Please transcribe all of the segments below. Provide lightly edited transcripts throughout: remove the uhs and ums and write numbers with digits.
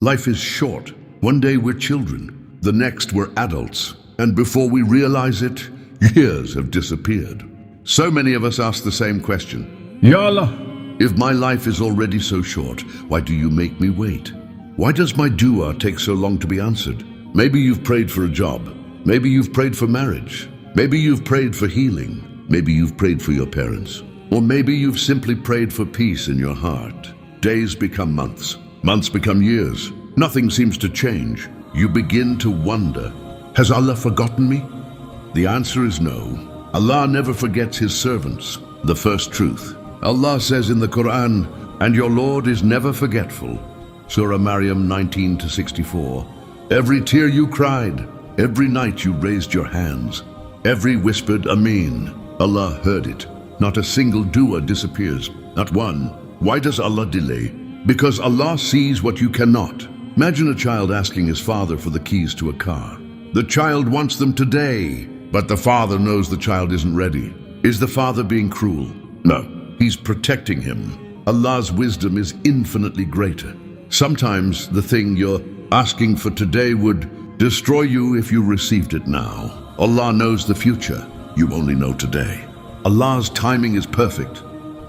Life is short. One day we're children, the next we're adults, and before we realize it, years have disappeared. So many of us ask the same question. Ya Allah, If my life is already so short, why do you make me wait? Why does my dua take so long to be answered? Maybe you've prayed for a job. Maybe you've prayed for marriage. Maybe you've prayed for healing. Maybe you've prayed for your parents. Or maybe you've simply prayed for peace in your heart. Days become months. Months become years. Nothing seems to change. You begin to wonder, has Allah forgotten me? The answer is no. Allah never forgets His servants. The first truth. Allah says in the Qur'an, and your Lord is never forgetful. Surah Maryam 19-64. Every tear you cried, every night you raised your hands, every whispered Ameen, Allah heard it. Not a single dua disappears, not one. Why does Allah delay? Because Allah sees what you cannot. Imagine a child asking his father for the keys to a car. The child wants them today, but the father knows the child isn't ready. Is the father being cruel? No, He's protecting him. Allah's wisdom is infinitely greater. Sometimes the thing you're asking for today would destroy you if you received it now. Allah knows the future. You only know today. Allah's timing is perfect.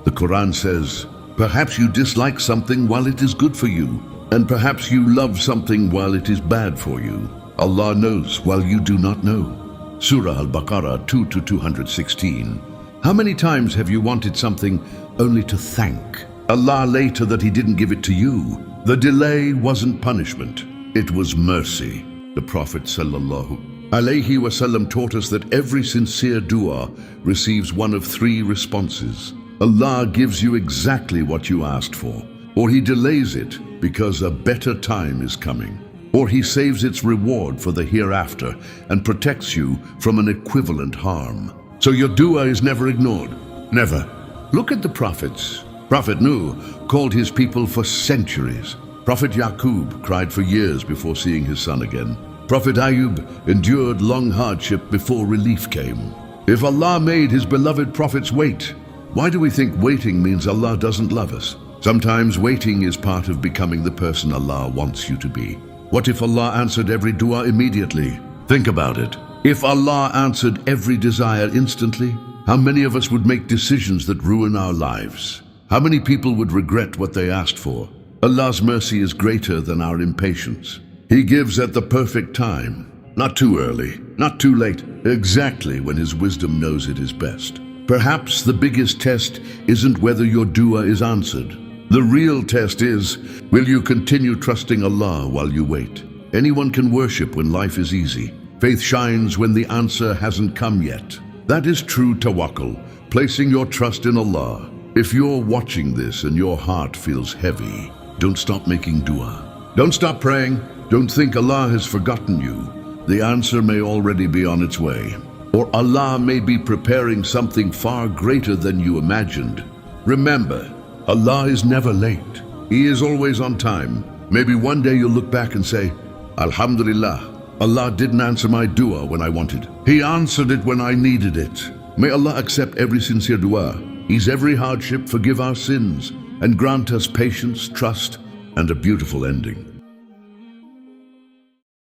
The Qur'an says, perhaps you dislike something while it is good for you, and perhaps you love something while it is bad for you. Allah knows while you do not know. Surah Al-Baqarah 2-216. How many times have you wanted something only to thank Allah later that He didn't give it to you? The delay wasn't punishment, it was mercy. The Prophet ﷺ taught us that every sincere dua receives one of three responses. Allah gives you exactly what you asked for, or He delays it because a better time is coming, or He saves its reward for the hereafter and protects you from an equivalent harm. So your dua is never ignored. Never. Look at the prophets. Prophet Nuh called his people for centuries. Prophet Yaqub cried for years before seeing his son again. Prophet Ayub endured long hardship before relief came. If Allah made His beloved prophets wait, why do we think waiting means Allah doesn't love us? Sometimes waiting is part of becoming the person Allah wants you to be. What if Allah answered every dua immediately? Think about it. If Allah answered every desire instantly, how many of us would make decisions that ruin our lives? How many people would regret what they asked for? Allah's mercy is greater than our impatience. He gives at the perfect time, not too early, not too late, exactly when His wisdom knows it is best. Perhaps the biggest test isn't whether your dua is answered. The real test is, will you continue trusting Allah while you wait? Anyone can worship when life is easy. Faith shines when the answer hasn't come yet. That is true tawakkul, placing your trust in Allah. If you're watching this and your heart feels heavy, don't stop making dua. Don't stop praying. Don't think Allah has forgotten you. The answer may already be on its way. Or Allah may be preparing something far greater than you imagined. Remember, Allah is never late. He is always on time. Maybe one day you'll look back and say, Alhamdulillah, Allah didn't answer my dua when I wanted. He answered it when I needed it. May Allah accept every sincere dua, ease every hardship, forgive our sins, and grant us patience, trust, and a beautiful ending.